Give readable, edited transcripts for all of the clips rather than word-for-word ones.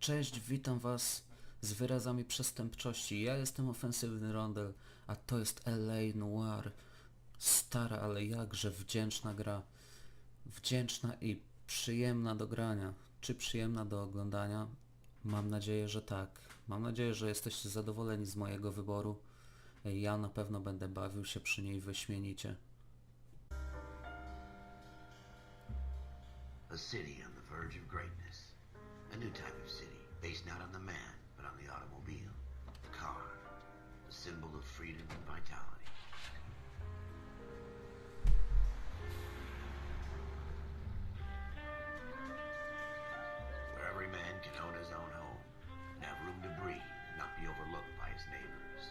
Cześć, witam was z wyrazami przestępczości. Ja jestem ofensywny Rondel, a to jest LA Noire. Stara, ale jakże wdzięczna gra. Wdzięczna i przyjemna do grania. Czy przyjemna do oglądania? Mam nadzieję, że tak. Mam nadzieję, że jesteście zadowoleni z mojego wyboru. Ja na pewno będę bawił się przy niej wyśmienicie. A city on the verge of greatness. A new type of city, based not on the man, but on the automobile. The car, the symbol of freedom and vitality. Where every man can own his own home, and have room to breathe, and not be overlooked by his neighbors.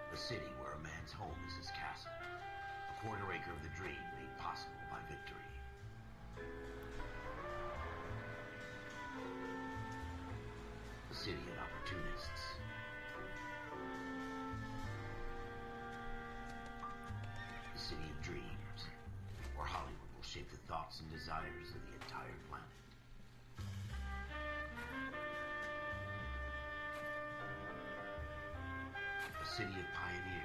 A city where a man's home is his castle. A quarter acre of the dream made possible by victory. A city of opportunists. A city of dreams, where Hollywood will shape the thoughts and desires of the entire planet. A city of pioneers.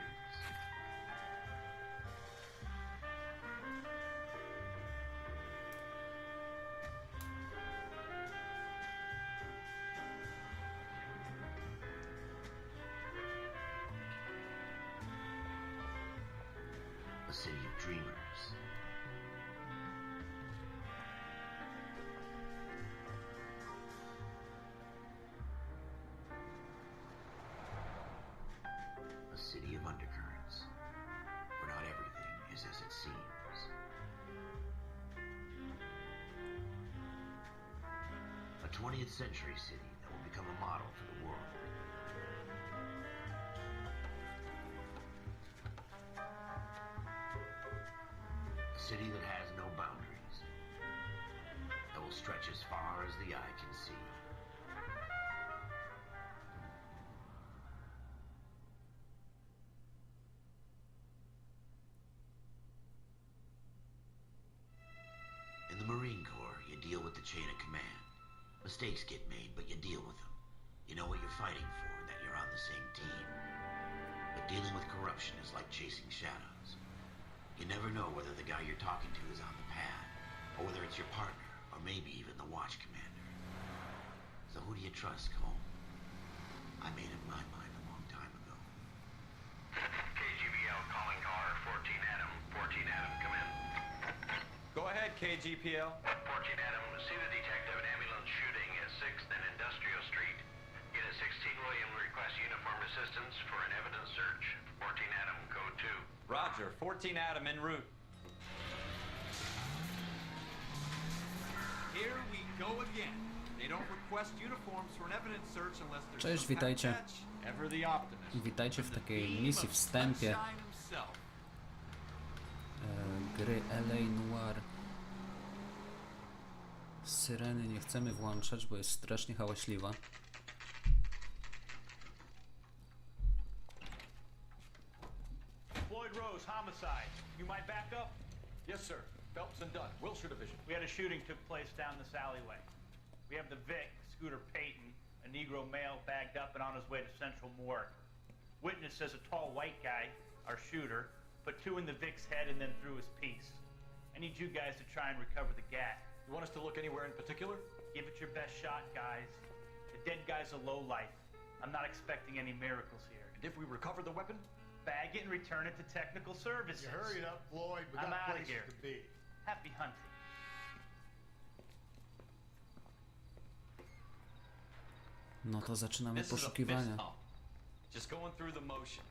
A city of dreamers. A city of undercurrents, where not everything is as it seems. A 20th century city that will become a model for the world. A city that has no boundaries, that will stretch as far as the eye can see. In the Marine Corps, you deal with the chain of command. Mistakes get made, but you deal with them. You know what you're fighting for, that you're on the same team. But dealing with corruption is like chasing shadows. You never know whether the guy you're talking to is on the pad, or whether it's your partner, or maybe even the watch commander. So who do you trust, Cole? I made up my mind a long time ago. KGBL calling car 14 Adam. 14 Adam, come in. Go ahead, KGPL. 14 Adam, see the detective at ambulance shooting at 6th and Industrial Street. Get a 16 William request uniform assistance for an evidence search. 14 Adam, code 2. Roger, 14 Adam en route. Here we go again. They don't request uniforms for an evidence search unless there's Cześć, some kind of witajcie. catch. Ever the optimist. Witajcie w The takiej beam misji of wstępie sunshine himself. gry LA Noire. Syreny nie chcemy włączać, bo jest strasznie hałaśliwa. Floyd Rose, homicide. You might back up? Yes, sir. Phelps and Dunn, Wilshire Division. We had a shooting took place down this alleyway. We have the Vic, Scooter Payton, a Negro male bagged up and on his way to Central Morgue. Witness says a tall white guy, our shooter, put two in the Vic's head and then threw his piece. I need you guys to try and recover the gat. You want us to look anywhere in particular? Give it your best shot, guys. The dead guy's a lowlife. I'm not expecting any miracles here. And if we recover the weapon? Bag it and return it to technical services. You hurried up, Floyd. We I'm got outta places here. to be. Happy hunting. No to zaczynamy This is a fist poszukiwania. pump. Just going through the motions.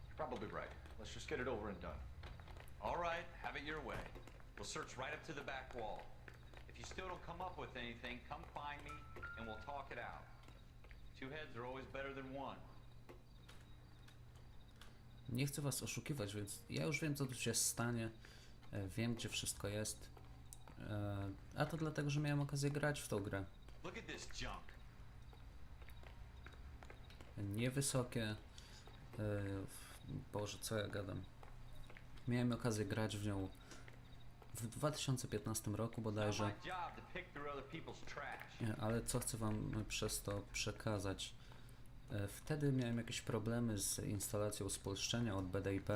You're probably right. Let's just get it over and done. All right, have it your way. We'll search right up to the back wall. If you still don't come up with anything, come find me and we'll talk it out. Two heads are always better than one. Nie chcę was oszukiwać, więc ja już wiem, co tu się stanie. Wiem, gdzie wszystko jest. A to dlatego, że miałem okazję grać w tą grę. Look at this junk. Niewysokie. Boże, co ja gadam. Miałem okazję grać w nią w 2015 roku Not bodajże. my job to pick through other people's trash. Ale co chcę wam przez to przekazać? Wtedy miałem jakieś problemy z instalacją spolszczenia od BDIP.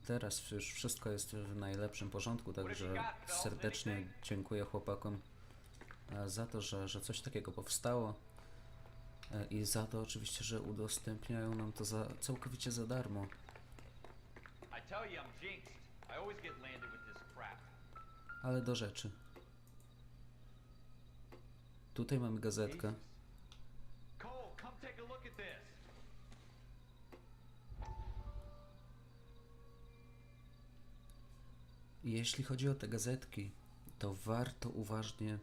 Teraz już wszystko jest w najlepszym porządku, także serdecznie dziękuję chłopakom za to, że coś takiego powstało i za to oczywiście, że udostępniają nam to całkowicie za darmo. I tell you I'm jinxed. I always get landed with this crap. Ale do rzeczy. Tutaj mamy gazetkę. Cole, come take a look at this. Jeśli chodzi o te gazetki, to warto uważnie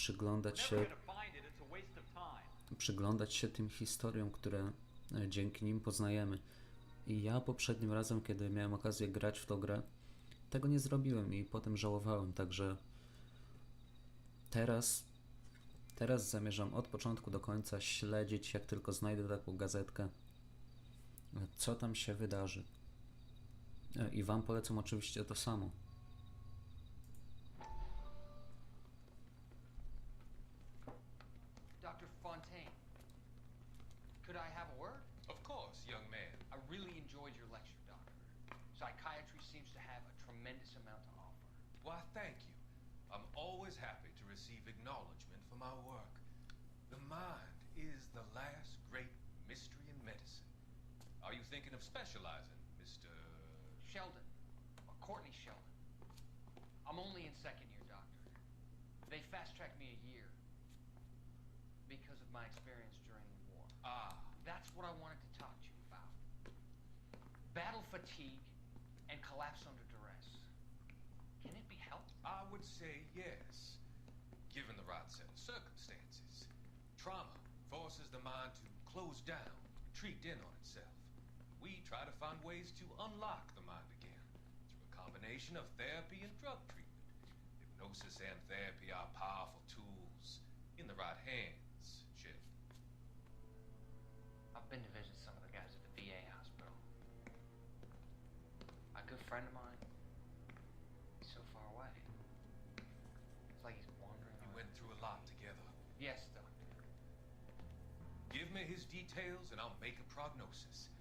Never gonna find it. It's a waste of time. przyglądać się tym historiom, które dzięki nim poznajemy. I ja poprzednim razem, kiedy miałem okazję grać w tą grę, tego nie zrobiłem i potem żałowałem, także teraz zamierzam od początku do końca śledzić, jak tylko znajdę taką gazetkę, co tam się wydarzy. I wam polecam oczywiście to samo. Dr. Fontaine, could I have a word? Of course, young man. I really enjoyed your lecture, Doctor. Psychiatry seems to have a tremendous amount to offer. Why, thank you. I'm always happy to receive acknowledgement for my work. The mind is the last great mystery in medicine. Are you thinking of specializing, Mr. Sheldon, or Courtney Sheldon. I'm only in second year, Doctor. They fast-tracked me a year because of my experience during the war. Ah, That's what I wanted to talk to you about. Battle fatigue and collapse under duress. Can it be helped? I would say yes, given the right set of circumstances. Trauma forces the mind to close down, retreat in on itself. We try to find ways to unlock the mind again through a combination of therapy and drug treatment. Hypnosis and therapy are powerful tools in the right hands, Chip. I've been to visit some of the guys at the VA hospital. A good friend of mine, he's so far away. It's like he's wandering We around. went through a lot together. Yes, Doctor. Give me his details and I'll make a prognosis.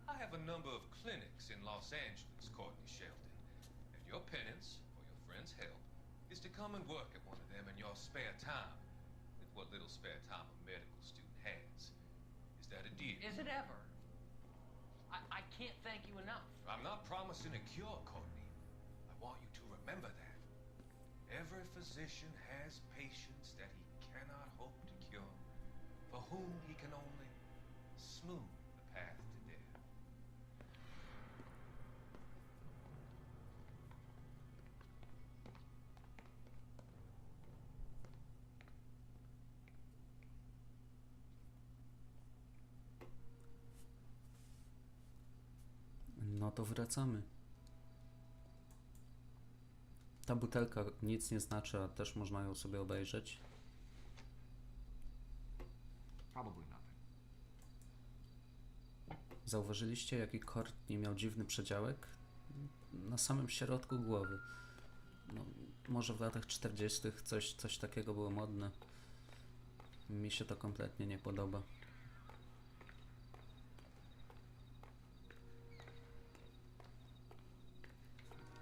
I have a number of clinics in Los Angeles, Courtney Sheldon, and your penance, for your friend's help, is to come and work at one of them in your spare time, with what little spare time a medical student has. Is that a deal? Is it ever? I can't thank you enough. I'm not promising a cure, Courtney. I want you to remember that. Every physician has patients that he cannot hope to cure, for whom he can only smooth the path to death. No to wracamy. Ta butelka nic nie znaczy, a też można ją sobie obejrzeć. Probably nothing. Zauważyliście, jaki Courtney miał dziwny przedziałek? Na samym środku głowy. No, może w latach 40. coś takiego było modne. Mi się to kompletnie nie podoba.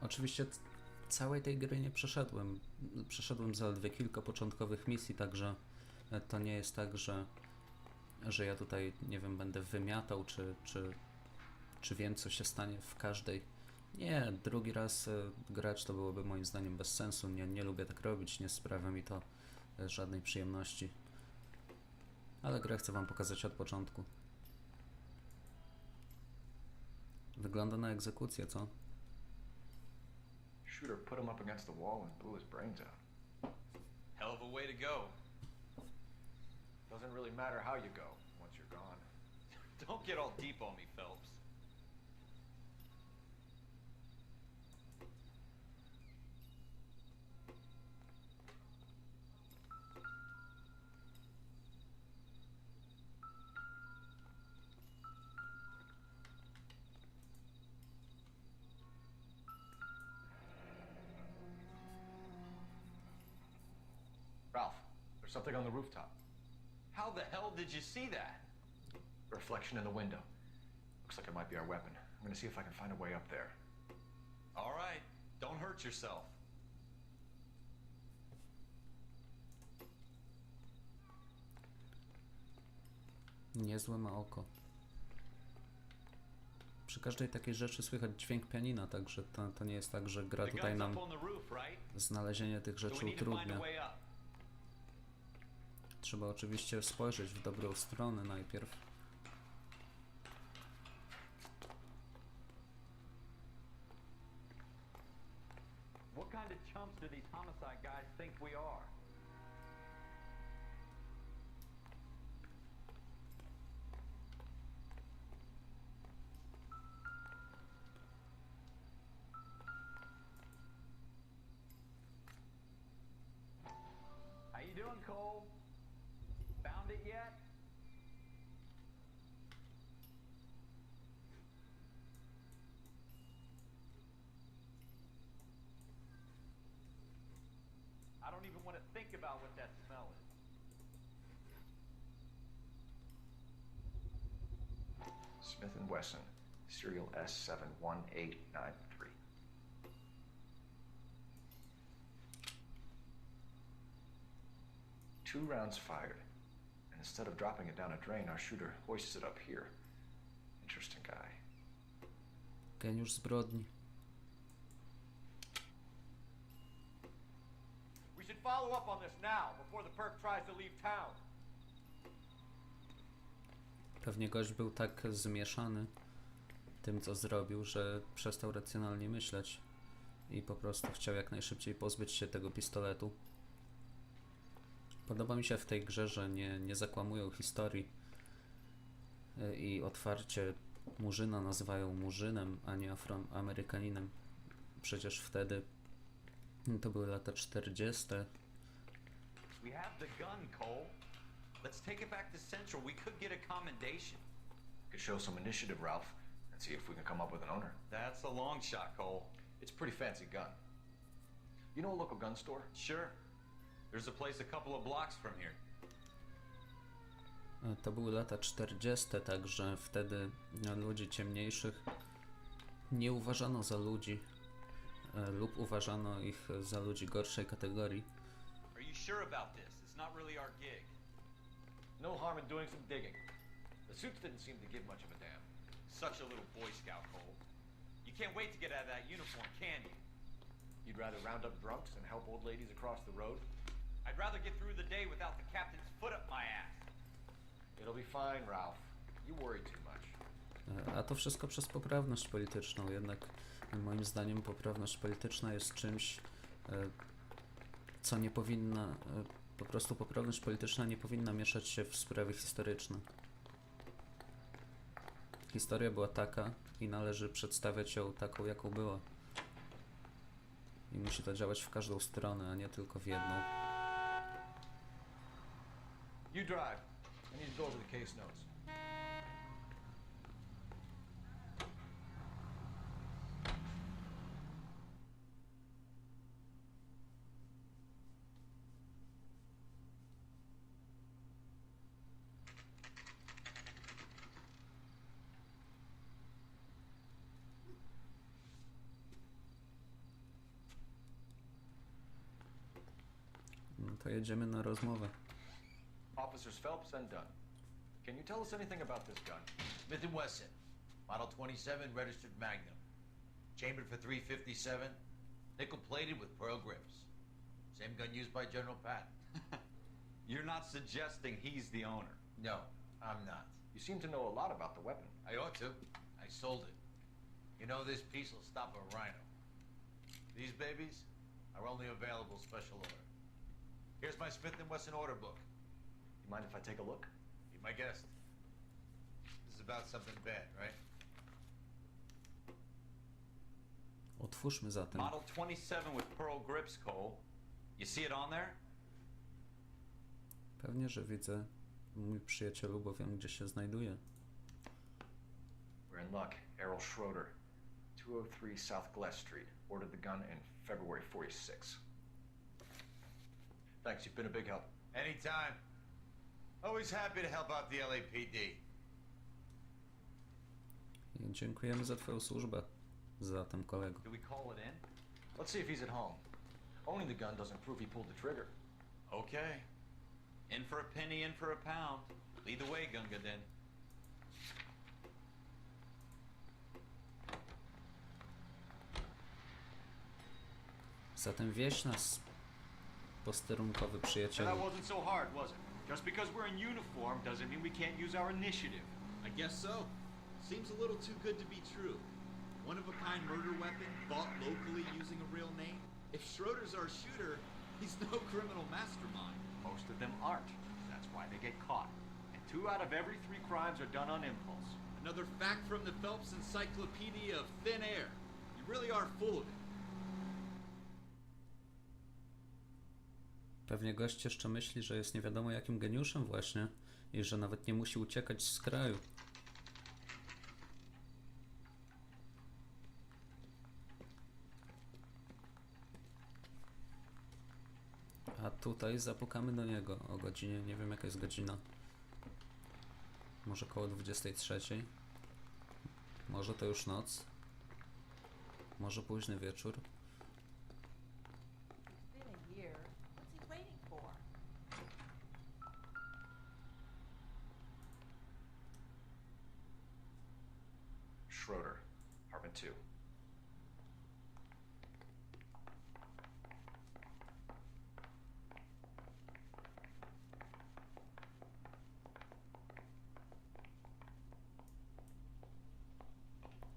Oczywiście całej tej gry nie przeszedłem. Przeszedłem zaledwie kilka początkowych misji, także to nie jest tak, że ja tutaj, nie wiem, będę wymiatał, czy wiem, co się stanie w każdej. Nie, drugi raz grać to byłoby moim zdaniem bez sensu. Nie lubię tak robić, nie sprawia mi to żadnej przyjemności. Ale grę chcę wam pokazać od początku. Wygląda na egzekucję, co? Shooter put him up against the wall and blew his brains out. Hell of a way to go. Doesn't really matter how you go once you're gone. Don't get all deep on me, Phelps. Something on the rooftop. How the hell did you see that? A reflection in the window. Looks like it might be our weapon. I'm gonna see if I can find a way up there. All right, don't hurt yourself. Niezłe ma oko. Przy każdej takiej rzeczy słychać dźwięk pianina, także to nie jest tak, że gra The tutaj gun's nam up on the roof, right? znalezienie tych So rzeczy we need to find a utrudnia. way up. Trzeba oczywiście spojrzeć w dobrą stronę najpierw. What kind of chumps do these homicide guys think we are? How you doing, Cole? Found it yet? I don't even want to think about what that smell is. Smith & Wesson, serial S71893. 2 rounds fired. And instead of dropping it down a drain, our shooter hoists it up here. Interesting guy. Geniusz zbrodni. We should follow up on this now, before the perp tries to leave town. Pewnie gość był tak zmieszany tym, co zrobił, że przestał racjonalnie myśleć i po prostu chciał jak najszybciej pozbyć się tego pistoletu. Podoba mi się w tej grze, że nie zakłamują historii i otwarcie Murzyna nazywają Murzynem, a nie Afroamerykaninem. Przecież wtedy to były lata 40. We have the gun, Cole. Let's take it back to Central. We could get a commendation. Could show some initiative, Ralph, and see if we can come up with an owner. That's a long shot, Cole. It's a pretty fancy gun. You know a local gun store? Sure. There's a place a couple of blocks from here. To były lata 40, także wtedy ludzi ciemniejszych nie uważano za ludzi lub uważano ich za ludzi gorszej kategorii. Are you sure about this? It's not really our gig. No harm in doing some digging. The suits didn't seem to give much of a damn. Such a little Boy Scout, Cole. You can't wait to get out of that uniform, can you? You'd rather round up drunks and help old ladies across the road? I'd rather get through the day without the captain's foot up my ass. It'll be fine, Ralph. You worry too much. A to wszystko przez poprawność polityczną, jednak moim zdaniem poprawność polityczna jest czymś, co nie powinna, po prostu poprawność polityczna nie powinna mieszać się w sprawy historyczne. Historia była taka i należy przedstawiać ją taką, jaką była. I musi to działać w każdą stronę, a nie tylko w jedną. You drive. I need to go over the case notes. No to jedziemy na rozmowę. Officers Phelps and Dunn. Can you tell us anything about this gun? Smith & Wesson, Model 27, registered Magnum. Chambered for .357, nickel-plated with pearl grips. Same gun used by General Patton. You're not suggesting he's the owner. No, I'm not. You seem to know a lot about the weapon. I ought to. I sold it. You know, this piece will stop a rhino. These babies are only available special order. Here's my Smith & Wesson order book. You mind if I take a look? Be my guest. This is about something bad, right? Otwórzmy zatem. Model 27 with pearl grips, Cole. You see it on there? Pewnie, że widzę, mój przyjacielu, bo wiem, gdzie się znajduje. We're in luck. Errol Schroeder, 203 South Glass Street. Ordered the gun in February '46. Thanks, you've been a big help. Anytime. Always happy to help out the LAPD. I dziękujemy za twoją służbę. Zatem, kolego. Do we call it in? Let's see if he's at home. Owning the gun doesn't prove he pulled the trigger. Okay. In for a penny, in for a pound. Lead the way, Gunga Din. Zatem wieź nas, posterunkowy That przyjacielu. wasn't so hard, was it? Just because we're in uniform doesn't mean we can't use our initiative. I guess so. Seems a little too good to be true. One-of-a-kind murder weapon, bought locally using a real name. If Schroeder's our shooter, he's no criminal mastermind. Most of them aren't. That's why they get caught. And 2 out of every 3 crimes are done on impulse. Another fact from the Phelps Encyclopedia of Thin Air. You really are full of it. Pewnie gość jeszcze myśli, że jest nie wiadomo jakim geniuszem właśnie i że nawet nie musi uciekać z kraju. A tutaj zapukamy do niego o godzinie, nie wiem jaka jest godzina. Może koło 23. Może to już noc. Może późny wieczór. It's been a year. What's he waiting for? Schroeder, apartment 2.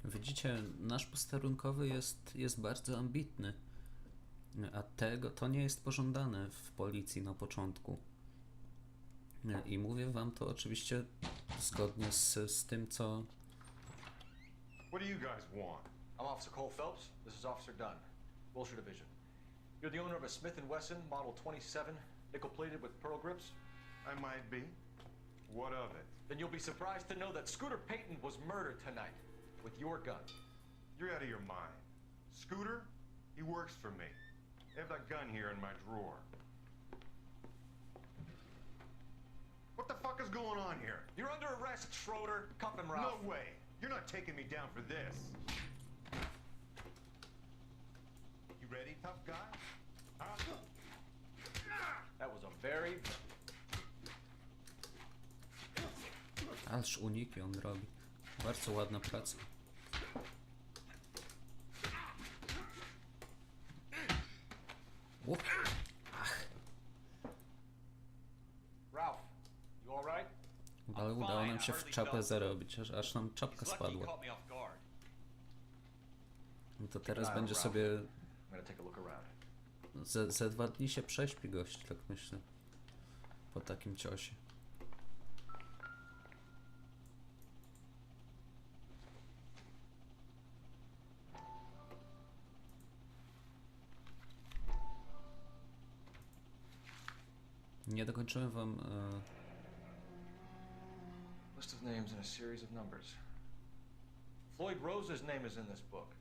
Widzicie, nasz posterunkowy jest bardzo ambitny, a to nie jest pożądane w policji na początku. I mówię wam to oczywiście zgodnie z tym, co... What do you guys want? I'm Officer Cole Phelps. This is Officer Dunn, Wilshire Division. You're the owner of a Smith & Wesson Model 27, nickel-plated with pearl grips? I might be. What of it? Then you'll be surprised to know that Scooter Payton was murdered tonight with your gun. You're out of your mind. Scooter? He works for me. I have that gun here in my drawer. What the fuck is going on here? You're under arrest, Schroeder. Cuff him, Ralph. No way. You're not taking me down for this. You ready, tough guy? Huh? That was a very... Ależ uniki on robi. Bardzo ładna praca. Ach, Ralph, you all right? ale udało nam się w czapę zarobić, aż nam czapka spadła. No to teraz będzie sobie... I'm gonna take a look around. Ze 2 dni się prześpi gość, tak myślę. Po takim ciosie. Nie dokończyłem wam... List of names and a series of numbers. Floyd Rose's name is in this book.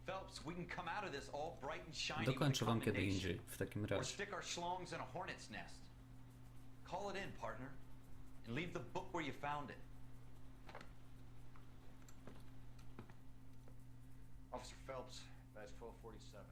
Phelps, we can come out of this all bright and shiny Dokończę with a wam kiedy commendation. indziej, w takim Or razie. stick our schlongs in a hornet's nest. Call it in, partner. And leave the book where you found it. Officer Phelps, badge 1247.